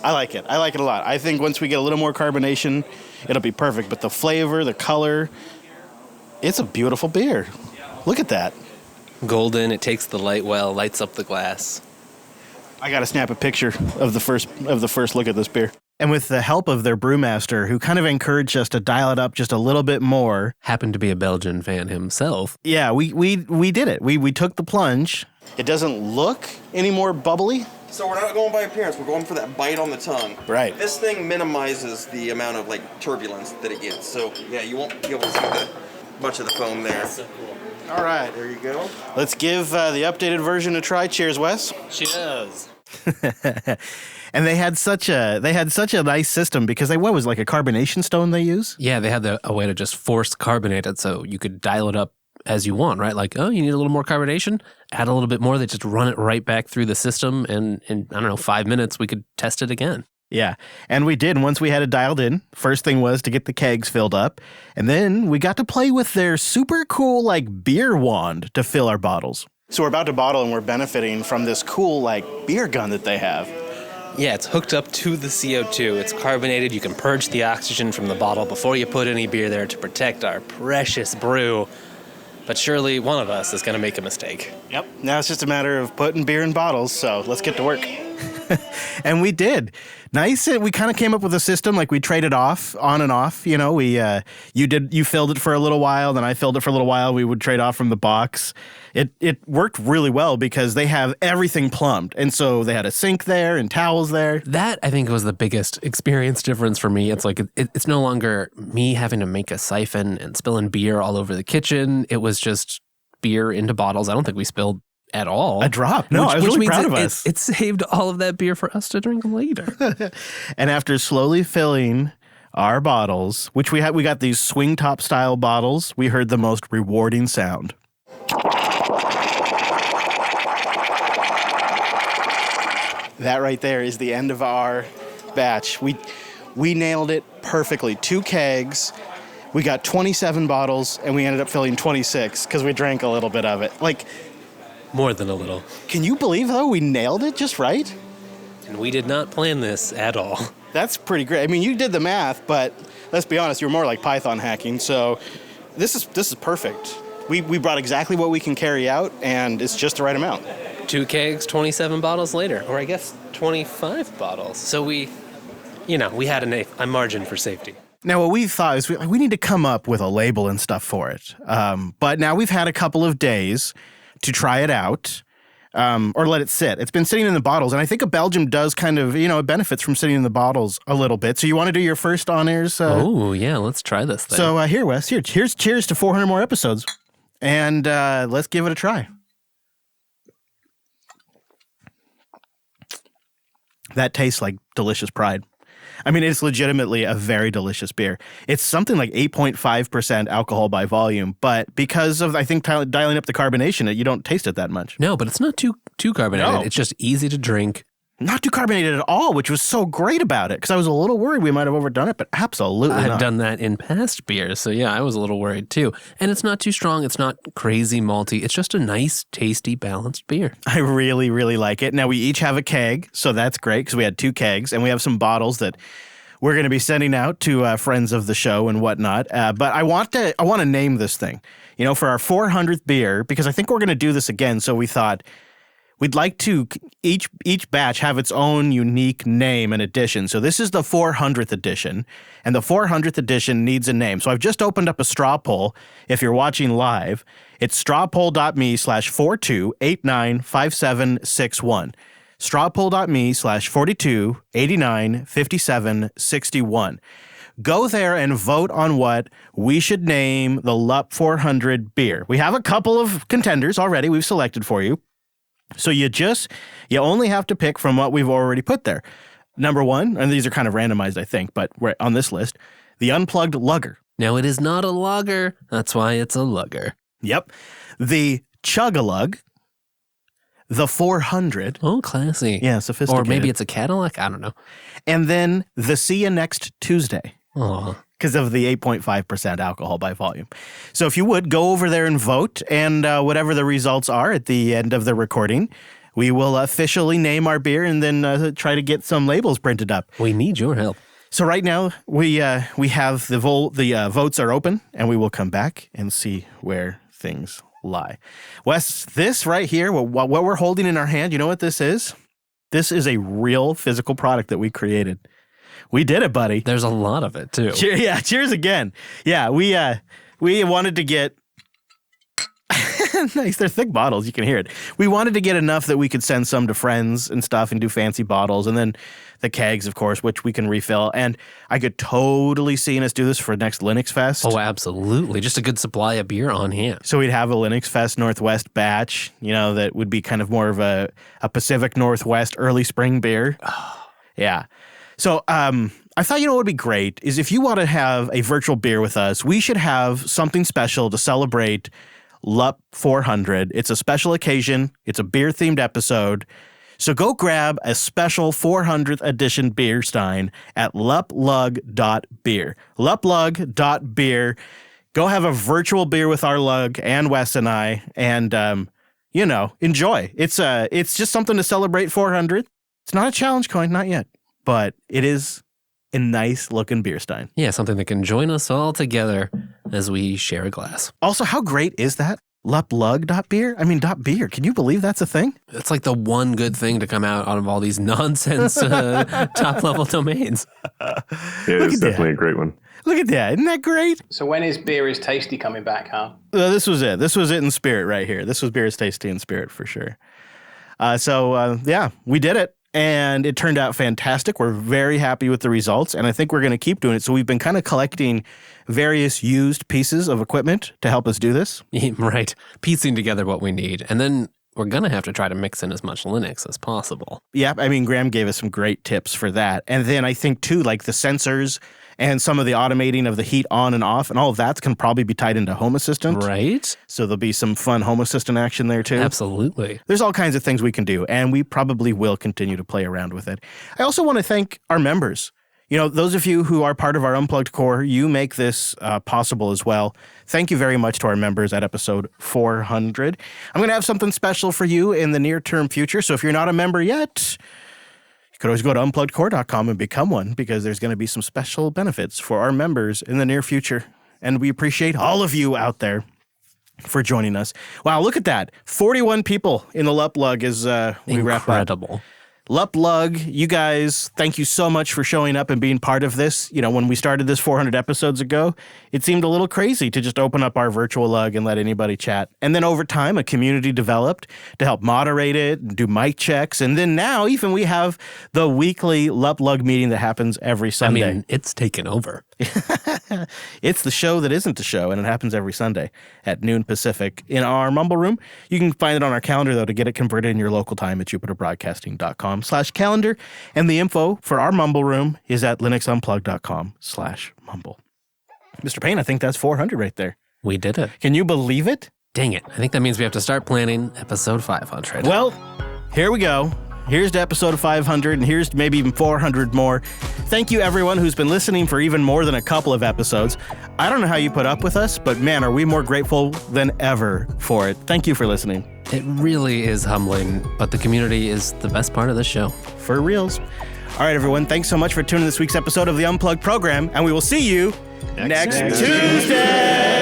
I like it. I like it a lot. I think once we get a little more carbonation, it'll be perfect. But the flavor, the color, it's a beautiful beer. Look at that. golden. It takes the light well, lights up the glass. I got to snap a picture of the first look at this beer. And with the help of their brewmaster, who kind of encouraged us to dial it up just a little bit more. Happened to be a Belgian fan himself. Yeah, we did it. We took the plunge. It doesn't look any more bubbly. So we're not going by appearance. We're going for that bite on the tongue. Right. This thing minimizes the amount of turbulence that it gets. So yeah, you won't be able to see much of the foam there. That's so cool. All right, there you go. Let's give the updated version a try. Cheers, Wes. Cheers. And they had such a nice system because what was it, like a carbonation stone they use? Yeah, they had a way to just force carbonate it so you could dial it up as you want, right? Like, oh, you need a little more carbonation? Add a little bit more. They just run it right back through the system, and in, 5 minutes, we could test it again. Yeah, and we did. Once we had it dialed in, first thing was to get the kegs filled up, and then we got to play with their super cool, beer wand to fill our bottles. So we're about to bottle, and we're benefiting from this cool, beer gun that they have. Yeah, it's hooked up to the CO2. It's carbonated. You can purge the oxygen from the bottle before you put any beer there to protect our precious brew. But surely one of us is going to make a mistake. Yep. Now it's just a matter of putting beer in bottles, so let's get to work. And we did. Nice. We kind of came up with a system, we traded off, on and off. You know, you filled it for a little while, then I filled it for a little while. We would trade off from the box. It worked really well because they have everything plumbed. And so they had a sink there and towels there. That, I think, was the biggest experience difference for me. It's it's no longer me having to make a siphon and spilling beer all over the kitchen. It was just beer into bottles. I don't think we spilled at all. A drop. No, I was really proud of us. It saved all of that beer for us to drink later. And after slowly filling our bottles, which we got these swing top style bottles, we heard the most rewarding sound. That right there is the end of our batch. We nailed it perfectly. 2 kegs. We got 27 bottles, and we ended up filling 26 because we drank a little bit of it. More than a little. Can you believe, though, we nailed it just right? And we did not plan this at all. That's pretty great. I mean, you did the math, but let's be honest, you were more like Python hacking, so this is perfect. We brought exactly what we can carry out, and it's just the right amount. 2 kegs, 27 bottles later, or I guess 25 bottles. So we had a margin for safety. Now, what we thought is we need to come up with a label and stuff for it. But now we've had a couple of days to try it out, or let it sit. It's been sitting in the bottles, and I think a Belgium does kind of, it benefits from sitting in the bottles a little bit. So you want to do your first on-airs? Oh, yeah, let's try this thing. So here, Wes, here's cheers to 400 more episodes, and let's give it a try. That tastes like delicious Pride. I mean, it's legitimately a very delicious beer. It's something like 8.5% alcohol by volume, but because of, I think, dialing up the carbonation, you don't taste it that much. No, but it's not too carbonated. No. It's just easy to drink. Not too carbonated at all, which was so great about it, because I was a little worried we might have overdone it, but absolutely not. I've done that in past beers, so yeah, I was a little worried too. And it's not too strong. It's not crazy malty. It's just a nice, tasty, balanced beer. I really, really like it. Now, we each have a keg, so that's great, because we had 2 kegs, and we have some bottles that we're going to be sending out to friends of the show and whatnot. But I want to name this thing, for our 400th beer, because I think we're going to do this again, so we thought we'd like to each batch have its own unique name and edition. So this is the 400th edition, and the 400th edition needs a name. So I've just opened up a straw poll. If you're watching live, it's strawpoll.me/42895761. strawpoll.me/42895761. Go there and vote on what we should name the LUP 400 beer. We have a couple of contenders already we've selected for you. So you only have to pick from what we've already put there. Number 1, and these are kind of randomized, I think, but we're on this list, the Unplugged Lager. Now, it is not a lager. That's why it's a lugger. Yep. The Chug-a-Lug. The 400. Oh, classy. Yeah, sophisticated. Or maybe it's a Cadillac. I don't know. And then the See You Next Tuesday. Oh. Because of the 8.5% alcohol by volume. So if you would, go over there and vote, and whatever the results are at the end of the recording, we will officially name our beer and then try to get some labels printed up. We need your help. So right now, we have the votes are open, and we will come back and see where things lie. Wes, this right here, what we're holding in our hand, you know what this is? This is a real physical product that we created. We did it, buddy. There's a lot of it, too. Cheers again. Yeah, we wanted to get... Nice, they're thick bottles. You can hear it. We wanted to get enough that we could send some to friends and stuff and do fancy bottles. And then the kegs, of course, which we can refill. And I could totally see us do this for next Linux Fest. Oh, absolutely. Just a good supply of beer on hand. So we'd have a Linux Fest Northwest batch, that would be kind of more of a Pacific Northwest early spring beer. Yeah. So I thought, what would be great is if you want to have a virtual beer with us, we should have something special to celebrate LUP 400. It's a special occasion. It's a beer-themed episode. So go grab a special 400th edition beer stein at luplug.beer. Luplug.beer. Go have a virtual beer with our lug and Wes and I, and, enjoy. It's just something to celebrate 400. It's not a challenge coin, not yet, but it is a nice-looking beer stein. Yeah, something that can join us all together as we share a glass. Also, how great is that? Luplug.beer? I mean, .beer. Can you believe that's a thing? It's like the one good thing to come out of all these nonsense top-level domains. It's definitely a great one. Look at that. Isn't that great? So when is Beer is Tasty coming back, huh? This was it. This was it in spirit right here. This was Beer is Tasty in spirit for sure. So we did it. And it turned out fantastic. We're very happy with the results, and I think we're going to keep doing it. So we've been kind of collecting various used pieces of equipment to help us do this. Right. Piecing together what we need. And then we're going to have to try to mix in as much Linux as possible. Yeah, I mean, Graham gave us some great tips for that. And then I think, too, like the sensors and some of the automating of the heat on and off and all of that can probably be tied into Home Assistant. Right. So there'll be some fun Home Assistant action there, too. Absolutely. There's all kinds of things we can do, and we probably will continue to play around with it. I also want to thank our members. Those of you who are part of our Unplugged core, you make this possible as well. Thank you very much to our members at episode 400. I'm going to have something special for you in the near-term future, so if you're not a member yet, you could always go to unpluggedcore.com and become one, because there's going to be some special benefits for our members in the near future. And we appreciate all of you out there for joining us. Wow, look at that. 41 people in the Luplug as we wrap up. Incredible. Luplug, you guys, thank you so much for showing up and being part of this. When we started this 400 episodes ago, it seemed a little crazy to just open up our virtual lug and let anybody chat. And then over time, a community developed to help moderate it and do mic checks. And then now even we have the weekly Luplug meeting that happens every Sunday. I mean, it's taken over. It's the show that isn't the show, and it happens every Sunday at noon Pacific in our Mumble Room. You can find it on our calendar, though, to get it converted in your local time at jupiterbroadcasting.com/calendar. And the info for our Mumble Room is at linuxunplugged.com/mumble. Mr. Payne, I think that's 400 right there. We did it. Can you believe it? Dang it. I think that means we have to start planning episode 500. Well, here we go. Here's to episode 500, and here's to maybe even 400 more. Thank you, everyone who's been listening for even more than a couple of episodes. I don't know how you put up with us, but man, are we more grateful than ever for it. Thank you for listening. It really is humbling, but the community is the best part of the show. For reals. All right, everyone, thanks so much for tuning in this week's episode of the Unplugged program, and we will see you next Tuesday.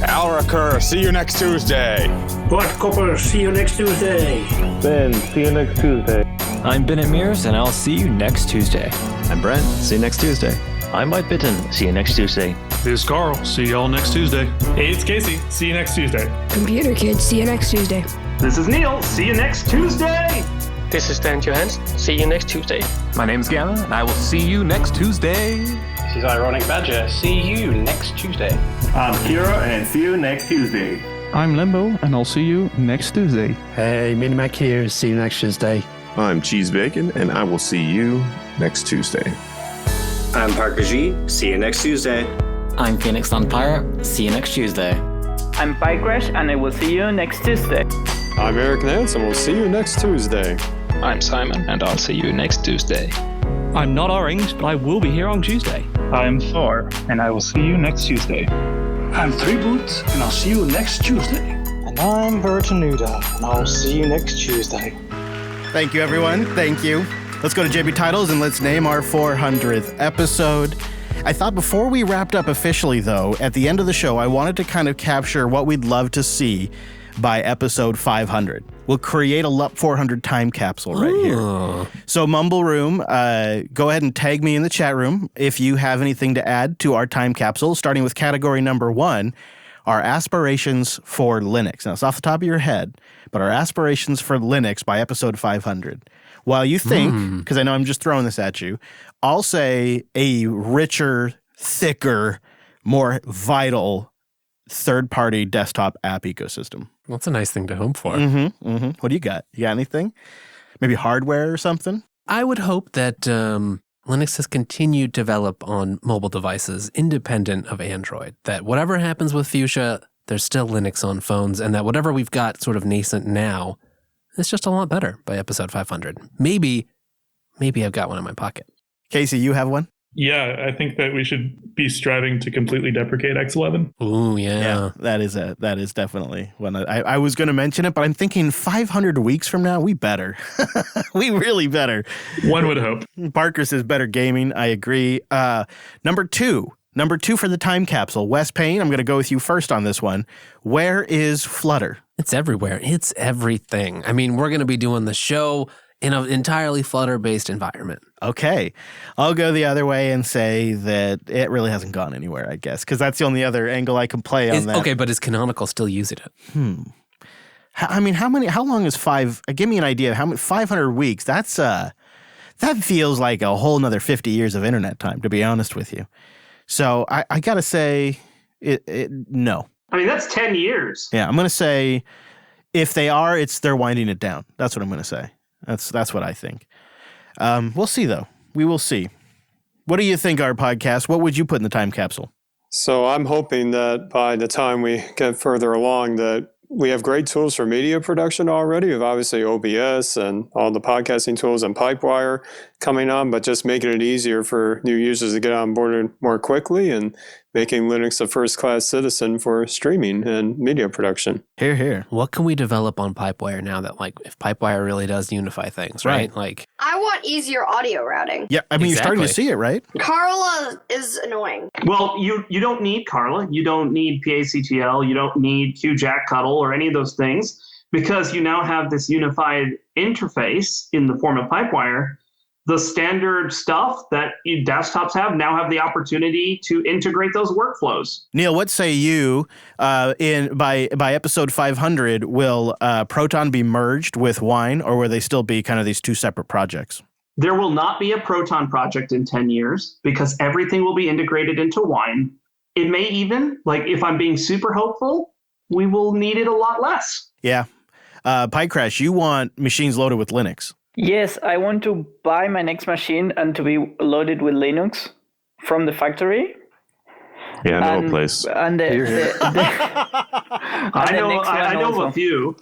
Alriker, see you next Tuesday. What Copper, see you next Tuesday. Ben, see you next Tuesday. I'm Bennett Mears, and I'll see you next Tuesday. I'm Brent, see you next Tuesday. I'm Mike Bitten, see you next Tuesday. This is Carl, see y'all next Tuesday. Hey, it's Casey, see you next Tuesday. Computer Kids, see you next Tuesday. This is Neil, see you next Tuesday. This is Dan Johansen, see you next Tuesday. My name's Gavin, and I will see you next Tuesday. This is Ironic Badger, see you next Tuesday. I'm Kira, and see you next Tuesday. I'm Limbo, and I'll see you next Tuesday. Hey, Minimac here, see you next Tuesday. I'm Cheese Bacon, and I will see you next Tuesday. I'm Parker G, see you next Tuesday. I'm Phoenix Vampire, see you next Tuesday. I'm Pike Crash, and I will see you next Tuesday. I'm Eric Nance, and we'll see you next Tuesday. I'm Simon, and I'll see you next Tuesday. I'm not Orange, but I will be here on Tuesday. I'm Thor, and I will see you next Tuesday. I'm Three Boots, and I'll see you next Tuesday. And I'm Virginuda, and I'll see you next Tuesday. Thank you, everyone. Thank you. Let's go to JB Titles and let's name our 400th episode. I thought before we wrapped up officially, though, at the end of the show, I wanted to kind of capture what we'd love to see by episode 500. We'll create a LUP 400 time capsule right here. So Mumble Room, go ahead and tag me in the chat room if you have anything to add to our time capsule, starting with category number 1, our aspirations for Linux. Now, it's off the top of your head, but our aspirations for Linux by episode 500. While you think, because I know I'm just throwing this at you, I'll say a richer, thicker, more vital third-party desktop app ecosystem. Well, that's a nice thing to hope for. What do you got? You got anything? Maybe hardware or something? I would hope that Linux has continued to develop on mobile devices independent of Android. That whatever happens with Fuchsia, there's still Linux on phones, and that whatever we've got sort of nascent now, it's just a lot better by episode 500. Maybe I've got one in my pocket. Casey, you have one? Yeah, I think that we should be striving to completely deprecate X11. Ooh, yeah. That is definitely one. I was going to mention it, but I'm thinking 500 weeks from now, we better. We really better. One would hope. Parker says better gaming. I agree. Number two for the time capsule. Wes Payne, I'm going to go with you first on this one. Where is Flutter? It's everywhere. It's everything. I mean, we're going to be doing the show in an entirely Flutter-based environment. Okay. I'll go the other way and say that it really hasn't gone anywhere, I guess, because that's the only other angle I can play on that. Okay, but is Canonical still using it? I mean, how long is give me an idea of how many, 500 weeks, that feels like a whole nother 50 years of internet time, to be honest with you. So I got to say, no. I mean, that's 10 years. Yeah, I'm going to say if they are, they're winding it down. That's what I'm going to say. That's what I think. We'll see, though. We will see. What do you think, our podcast? What would you put in the time capsule? So I'm hoping that by the time we get further along that we have great tools for media production already. We have obviously OBS and all the podcasting tools and Pipewire coming on, but just making it easier for new users to get on board more quickly and making Linux a first-class citizen for streaming and media production. Hear, hear. What can we develop on Pipewire now that, like, if Pipewire really does unify things, right? Like, I want easier audio routing. Yeah, I mean, You're starting to see it, right? Carla is annoying. Well, you don't need Carla. You don't need PACTL. You don't need QJack Cuddle or any of those things because you now have this unified interface in the form of Pipewire. The standard stuff that desktops have the opportunity to integrate those workflows. Neil, what say you? By episode 500, will Proton be merged with Wine, or will they still be kind of these two separate projects? There will not be a Proton project in 10 years because everything will be integrated into Wine. It may even, like if I'm being super hopeful, we will need it a lot less. Yeah. Pie-Crash, you want machines loaded with Linux. Yes, I want to buy my next machine and to be loaded with Linux from the factory. Yeah, I know a place. And I know a few.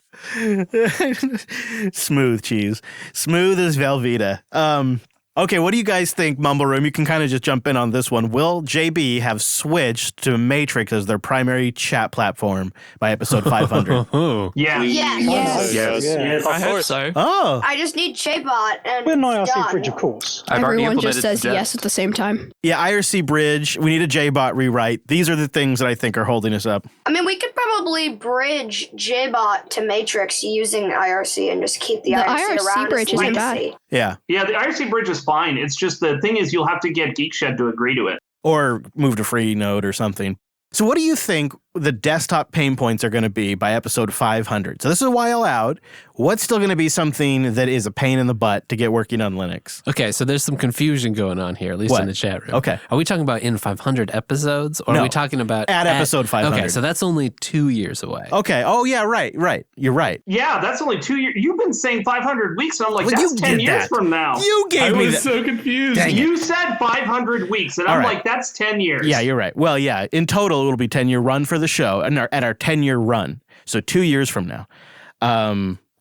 Smooth cheese. Smooth as Velveeta. Okay, what do you guys think, Mumble Room? You can kind of just jump in on this one. Will JB have switched to Matrix as their primary chat platform by episode 500? Yeah. Yes. I hope so. Oh. I just need JBot and We're an IRC bridge, of course. Everyone just says yes at the same time. Yeah, IRC bridge. We need a JBot rewrite. These are the things that I think are holding us up. I mean, we could probably bridge JBot to Matrix using IRC and just keep the IRC around bridge isn't bad. Yeah. Yeah, the IRC bridge is fine. It's just the thing is you'll have to get Geekshed to agree to it. Or move to Freenode or something. So what do you think the desktop pain points are going to be by episode 500? So this is a while out. What's still going to be something that is a pain in the butt to get working on Linux? Okay, so there's some confusion going on here, at least in the chat room. Okay. Are we talking about in 500 episodes? Or are we talking about... At episode 500. Okay, so that's only 2 years away. Okay. Oh, yeah, right. You're right. Yeah, that's only 2 years. You've been saying 500 weeks, and I'm like, that's 10 years from now. You gave me that. I was so confused. You said 500 weeks, and I'm like, that's 10 years. Yeah, you're right. Well, yeah, in total, it'll be 10-year run for the show, and at our 10-year run. So 2 years from now.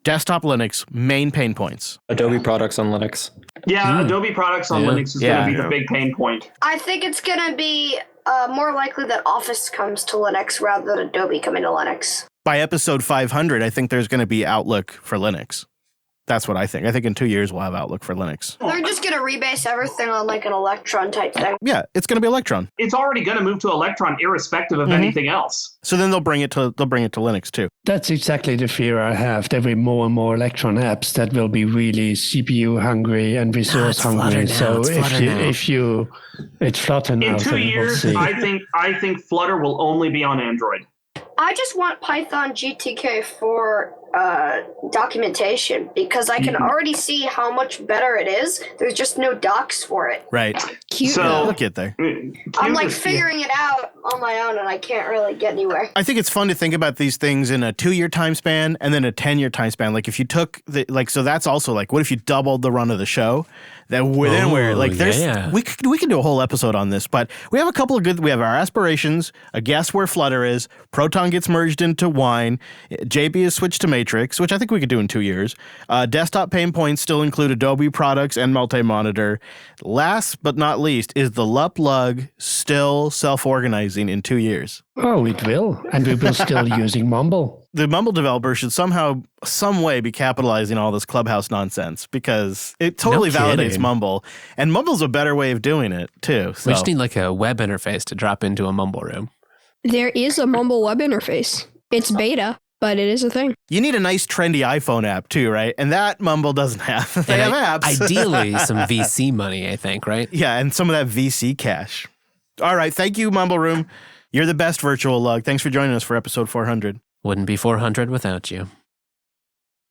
Desktop Linux, main pain points. Adobe products on Linux. Yeah, Adobe products on Linux is going to be the big pain point. I think it's going to be more likely that Office comes to Linux rather than Adobe coming to Linux. By episode 500, I think there's going to be Outlook for Linux. That's what I think. I think in 2 years we'll have Outlook for Linux. They're just going to rebase everything on like an Electron type thing. Yeah, it's going to be Electron. It's already going to move to Electron irrespective of anything else. So then they'll bring it to Linux too. That's exactly the fear I have. There will be more and more Electron apps that will be really CPU hungry and resource hungry. So it's Flutter now. In 2 years, I think Flutter will only be on Android. I just want Python GTK for documentation because I can already see how much better it is. There's just no docs for it. Right. Cute. So we'll get there. I'm like figuring it out on my own and I can't really get anywhere. I think it's fun to think about these things in a 2-year time span and then a 10-year time span. Like if you took so that's also like, what if you doubled the run of the show? Then we can do a whole episode on this, but we have a couple of we have our aspirations, a guess where Flutter is, Proton gets merged into Wine, JB is switched to Matrix, which I think we could do in 2 years. Desktop pain points still include Adobe products and multi-monitor. Last but not least is the Unplugged still self-organizing in 2 years. Oh, it will. And we will still using Mumble. The Mumble developer should somehow, some way be capitalizing all this Clubhouse nonsense because it totally validates Mumble. And Mumble's a better way of doing it, too. So. We just need like a web interface to drop into a Mumble room. There is a Mumble web interface. It's beta, but it is a thing. You need a nice, trendy iPhone app, too, right? And that Mumble doesn't have. They have apps. Ideally, some VC money, I think, right? Yeah, and some of that VC cash. All right, thank you, Mumble Room. You're the best, Virtual Lug. Thanks for joining us for episode 400. Wouldn't be 400 without you.